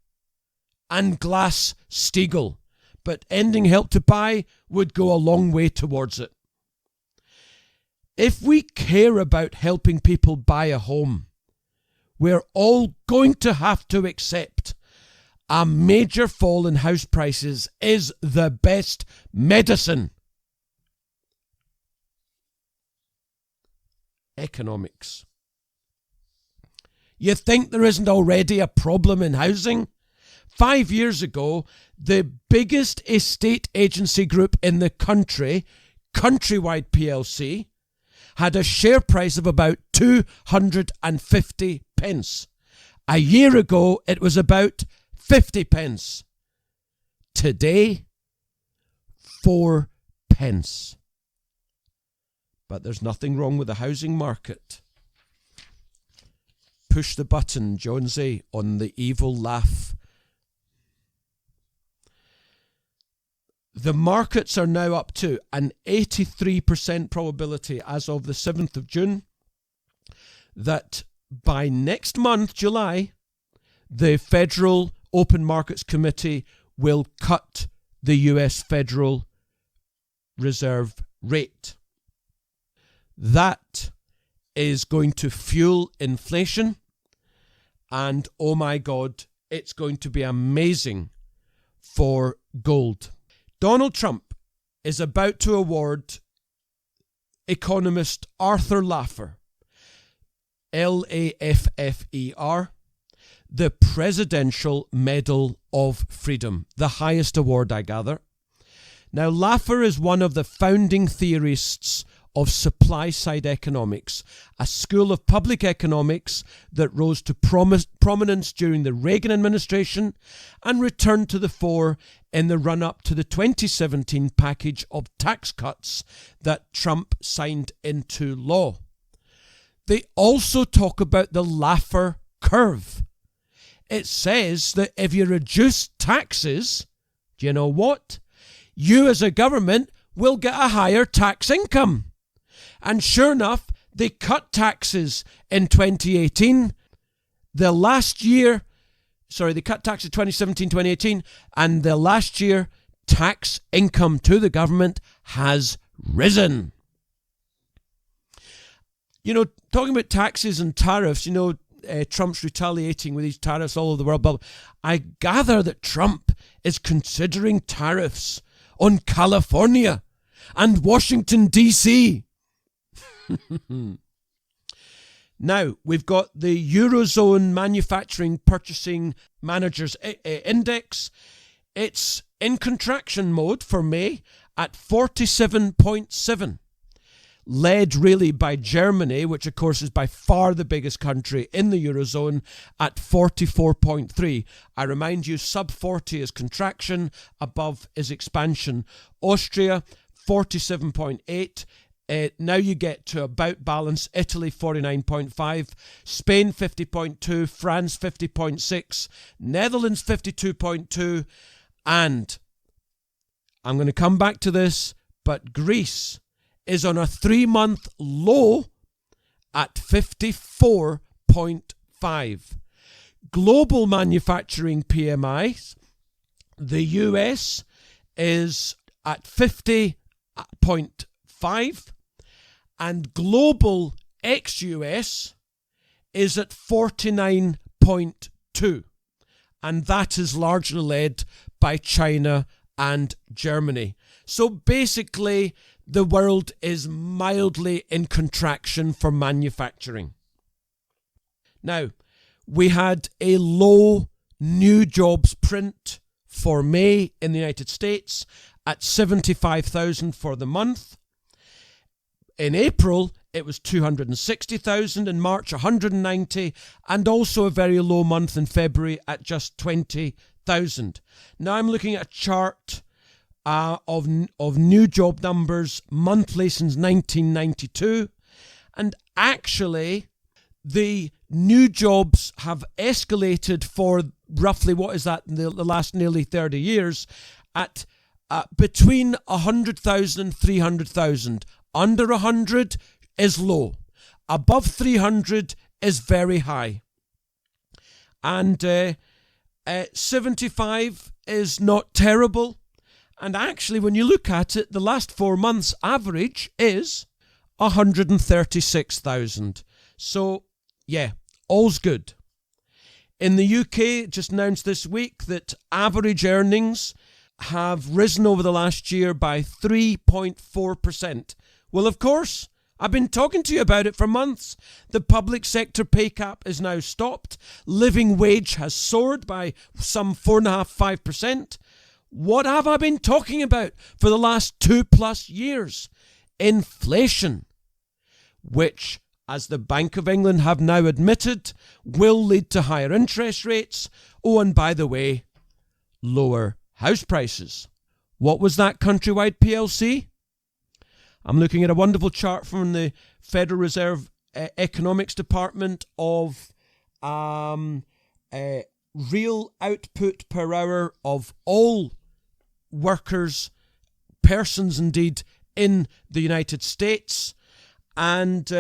Speaker 2: and Glass-Steagall. But ending Help to Buy would go a long way towards it. If we care about helping people buy a home, we're all going to have to accept a major fall in house prices is the best medicine. Economics. You think there isn't already a problem in housing? 5 years ago, the biggest estate agency group in the country, Countrywide PLC, had a share price of about 250 pence. A year ago, it was about 50 pence. Today, 4 pence. But there's nothing wrong with the housing market. Push the button, Jonesy, on the evil laugh. The markets are now up to an 83% probability as of the 7th of June that by next month, July, the Federal Open Markets Committee will cut the US Federal Reserve rate. That is going to fuel inflation, and oh my God, it's going to be amazing for gold. Donald Trump is about to award economist Arthur Laffer, Laffer, the Presidential Medal of Freedom, the highest award, I gather. Now, Laffer is one of the founding theorists of supply-side economics, a school of public economics that rose to prominence during the Reagan administration and returned to the fore in the run-up to the 2017 package of tax cuts that Trump signed into law. They also talk about the Laffer curve. It says that if you reduce taxes, do you know what? You as a government will get a higher tax income. And sure enough, they cut taxes in 2018. They cut taxes 2017, 2018, and the last year, tax income to the government has risen. You know, talking about taxes and tariffs, Trump's retaliating with these tariffs all over the world. But I gather that Trump is considering tariffs on California and Washington, D.C. Now, we've got the Eurozone Manufacturing Purchasing Managers Index. It's in contraction mode for May at 47.7. Led really by Germany, which of course is by far the biggest country in the Eurozone, at 44.3. I remind you, sub 40 is contraction, above is expansion. Austria, 47.8. Now you get to about balance. Italy 49.5, Spain 50.2, France 50.6, Netherlands 52.2, and I'm going to come back to this, but Greece is on a 3-month low at 54.5. Global manufacturing PMIs, the US is at 50.5. And global ex-US is at 49.2. And that is largely led by China and Germany. So basically, the world is mildly in contraction for manufacturing. Now, we had a low new jobs print for May in the United States at 75,000 for the month. In April, it was 260,000, in March 190, and also a very low month in February at just 20,000. Now I'm looking at a chart of new job numbers monthly since 1992. And actually, the new jobs have escalated for roughly, what is that, in the last nearly 30 years, at between 100,000 and 300,000. Under 100 is low. Above 300 is very high. And 75 is not terrible. And actually, when you look at it, the last 4 months average is 136,000. So, yeah, all's good. In the UK, just announced this week that average earnings have risen over the last year by 3.4%. Well, of course, I've been talking to you about it for months. The public sector pay cap is now stopped. Living wage has soared by some 4.5%. What have I been talking about for the last 2+ years? Inflation, which, as the Bank of England have now admitted, will lead to higher interest rates. Oh, and by the way, lower house prices. What was that Countrywide PLC? I'm looking at a wonderful chart from the Federal Reserve Economics Department of real output per hour of all workers, persons indeed, in the United States. And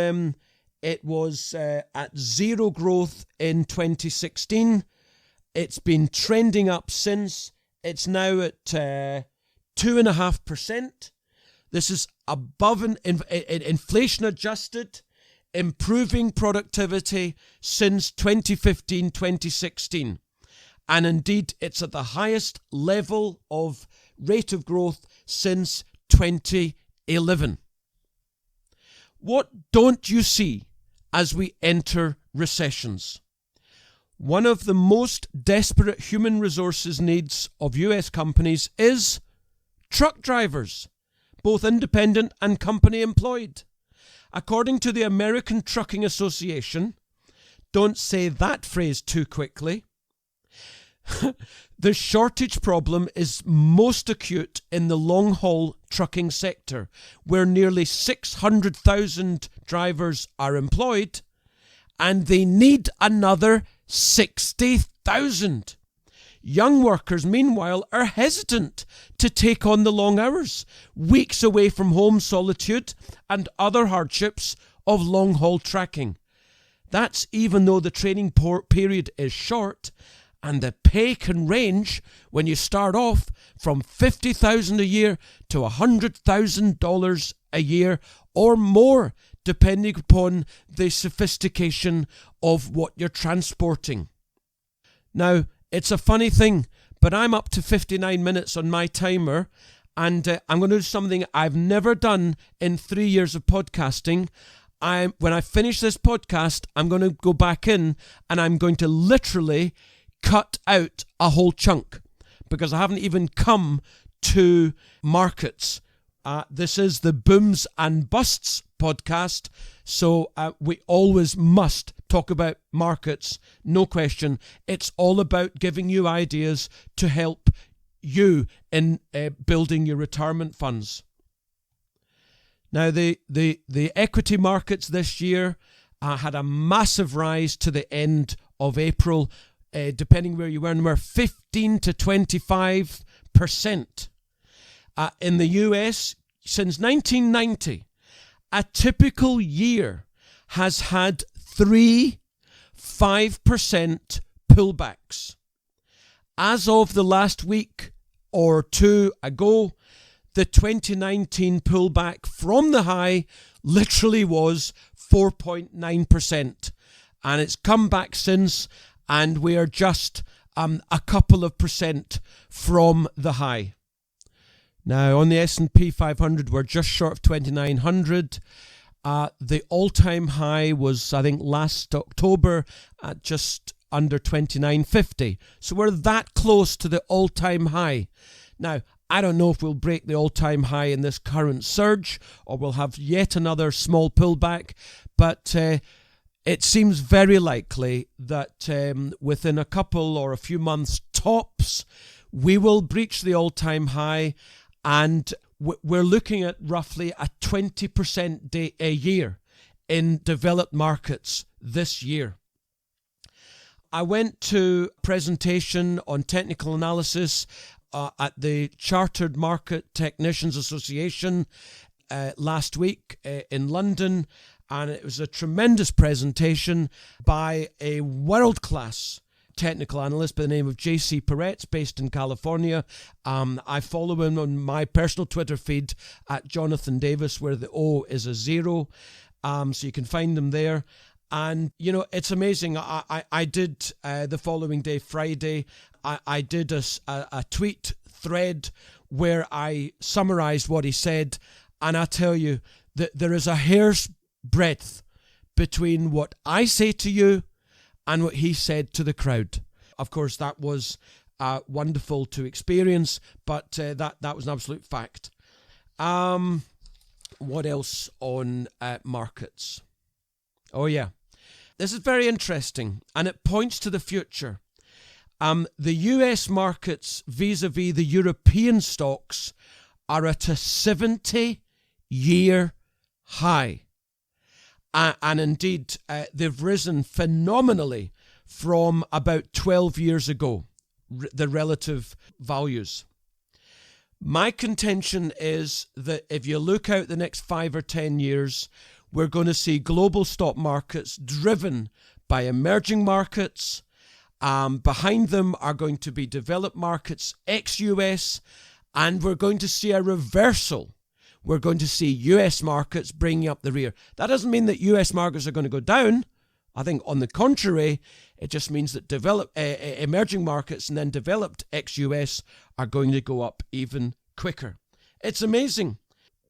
Speaker 2: it was at zero growth in 2016. It's been trending up since. It's now at 2.5%. This is above inflation adjusted, improving productivity since 2015, 2016. And indeed, it's at the highest level of rate of growth since 2011. What don't you see as we enter recessions? One of the most desperate human resources needs of US companies is truck drivers, both independent and company employed. According to the American Trucking Association, don't say that phrase too quickly, the shortage problem is most acute in the long-haul trucking sector, where nearly 600,000 drivers are employed, and they need another 60,000. Young workers, meanwhile, are hesitant to take on the long hours, weeks away from home solitude and other hardships of long-haul trucking. That's even though the training period is short, and the pay can range when you start off from $50,000 a year to $100,000 a year or more, depending upon the sophistication of what you're transporting. Now, it's a funny thing, but I'm up to 59 minutes on my timer, and I'm going to do something I've never done in 3 years of podcasting. When I finish this podcast, I'm going to go back in and I'm going to literally cut out a whole chunk because I haven't even come to markets. This is the Booms and Busts podcast, so we always must talk about markets, no question. It's all about giving you ideas to help you in building your retirement funds. Now, the equity markets this year had a massive rise to the end of April, depending where you were, and were 15 to 25%. In the US, since 1990, a typical year has had 3 5% pullbacks. As of the last week or two ago, the 2019 pullback from the high literally was 4.9%. And it's come back since, and we are just a couple of percent from the high. Now, on the S&P 500, we're just short of 2,900. The all-time high was, I think, last October at just under 2,950. So we're that close to the all-time high. Now, I don't know if we'll break the all-time high in this current surge or we'll have yet another small pullback, but it seems very likely that within a couple or a few months tops, we will breach the all-time high. And we're looking at roughly a 20% a year in developed markets this year. I went to a presentation on technical analysis at the Chartered Market Technicians Association last week in London, and it was a tremendous presentation by a world-class technical analyst by the name of J.C. Peretz, based in California. I follow him on my personal Twitter feed at Jonathan Davis, where the O is a 0, so you can find him there. And, you know, it's amazing. I did the following day, Friday, I did a tweet thread where I summarized what he said. And I tell you that there is a hair's breadth between what I say to you and what he said to the crowd. Of course, that was wonderful to experience, but that was an absolute fact. What else on markets? Oh, yeah. This is very interesting, and it points to the future. The US markets vis-a-vis the European stocks are at a 70-year high. And indeed, they've risen phenomenally from about 12 years ago, the relative values. My contention is that if you look out the next 5 or 10 years, we're going to see global stock markets driven by emerging markets. Behind them are going to be developed markets, ex-US, and we're going to see a reversal. We're going to see US markets bringing up the rear. That doesn't mean that US markets are going to go down. I think on the contrary, it just means that emerging markets and then developed ex-US are going to go up even quicker. It's amazing.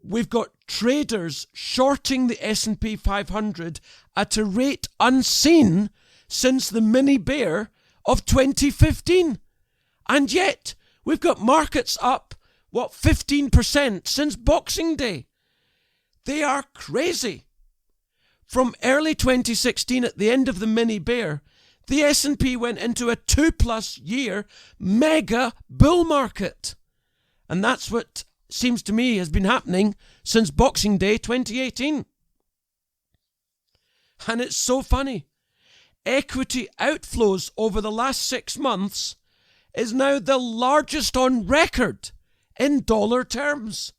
Speaker 2: We've got traders shorting the S&P 500 at a rate unseen since the mini bear of 2015. And yet, we've got markets up, 15% since Boxing Day. They are crazy. From early 2016, at the end of the mini bear, the S&P went into a 2+ year mega bull market. And that's what seems to me has been happening since Boxing Day 2018. And it's so funny. Equity outflows over the last 6 months is now the largest on record in dollar terms.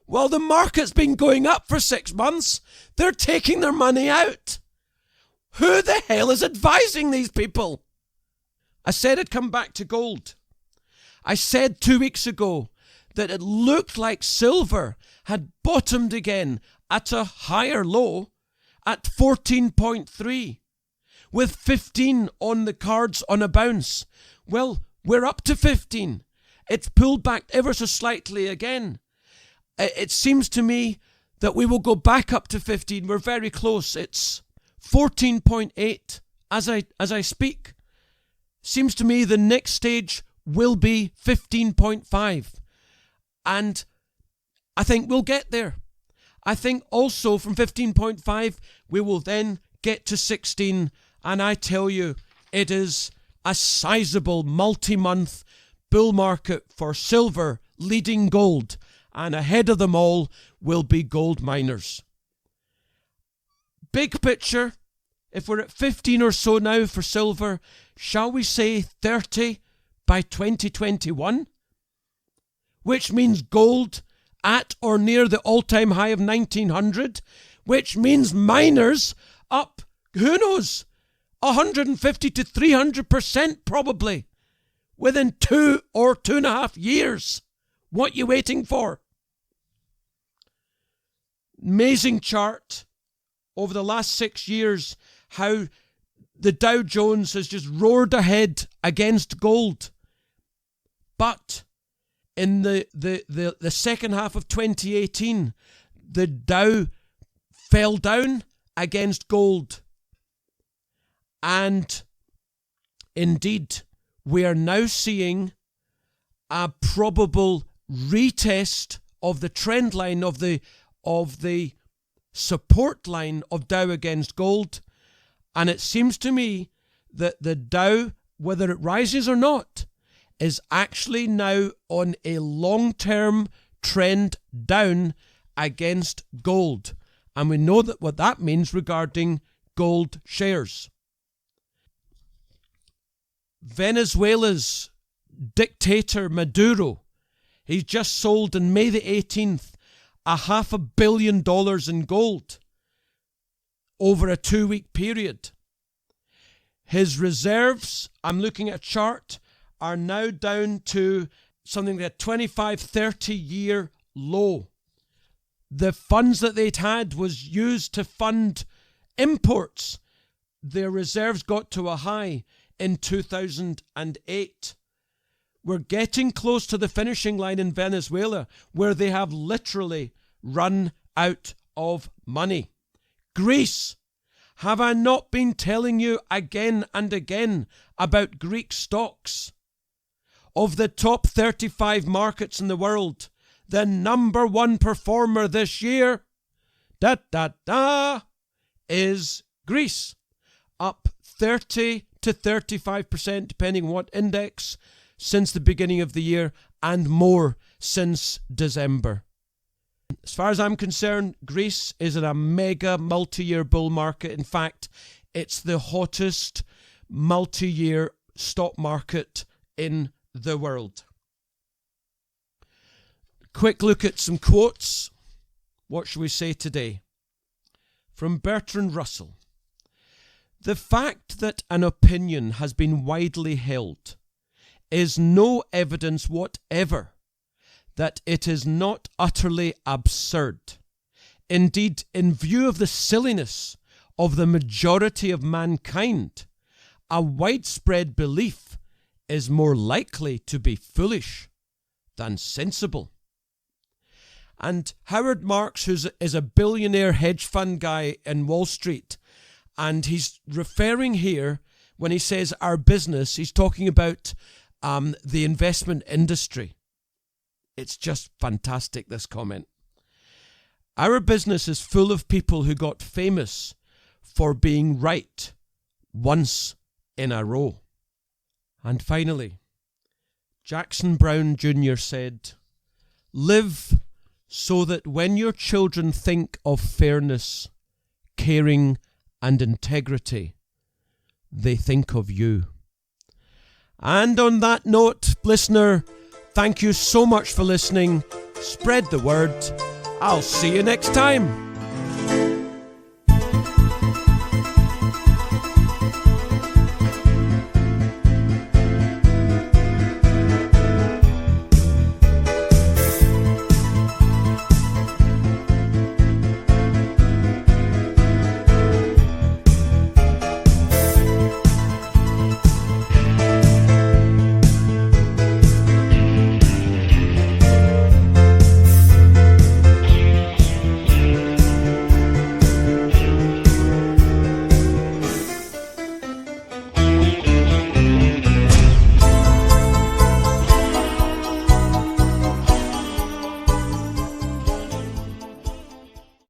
Speaker 2: While the market's been going up for 6 months, they're taking their money out. Who the hell is advising these people? I said I'd come back to gold. I said 2 weeks ago that it looked like silver had bottomed again at a higher low at 14.3, with 15 on the cards on a bounce. Well, we're up to 15. It's pulled back ever so slightly again. It seems to me that we will go back up to 15. We're very close. It's 14.8 as I speak. Seems to me the next stage will be 15.5. And I think we'll get there. I think also from 15.5, we will then get to 16. And I tell you, it is a sizable multi-month bull market for silver leading gold. And ahead of them all will be gold miners. Big picture, if we're at 15 or so now for silver, shall we say 30 by 2021? Which means gold at or near the all-time high of 1900, which means miners up, who knows, 150 to 300% probably, within 2 or 2.5 years. What you waiting for? Amazing chart over the last 6 years, how the Dow Jones has just roared ahead against gold. But in the second half of 2018, the Dow fell down against gold. And indeed, we are now seeing a probable retest of the trend line of the support line of Dow against gold. And it seems to me that the Dow, whether it rises or not, is actually now on a long-term trend down against gold. And we know that what that means regarding gold shares. Venezuela's dictator Maduro, he's just sold on May the 18th $500 million in gold over a 2-week period. His reserves, I'm looking at a chart, are now down to something like a 25-30 year low. The funds that they'd had was used to fund imports. Their reserves got to a high in 2008. We're getting close to the finishing line in Venezuela, where they have literally run out of money. Greece. Have I not been telling you again and again about Greek stocks? Of the top 35 markets in the world, the number one performer this year, is Greece. Up 30 to 35%, depending on what index, since the beginning of the year, and more since December. As far as I'm concerned, Greece is in a mega multi-year bull market. In fact, it's the hottest multi-year stock market in the world. Quick look at some quotes. What shall we say today? From Bertrand Russell. The fact that an opinion has been widely held is no evidence whatever that it is not utterly absurd. Indeed, in view of the silliness of the majority of mankind, a widespread belief is more likely to be foolish than sensible. And Howard Marks, who is a billionaire hedge fund guy in Wall Street, and he's referring here, when he says our business, he's talking about the investment industry. It's just fantastic, this comment. Our business is full of people who got famous for being right once in a row. And finally, Jackson Brown Jr. said, live so that when your children think of fairness, caring, and integrity, they think of you. And on that note, listener, thank you so much for listening. Spread the word. I'll see you next time.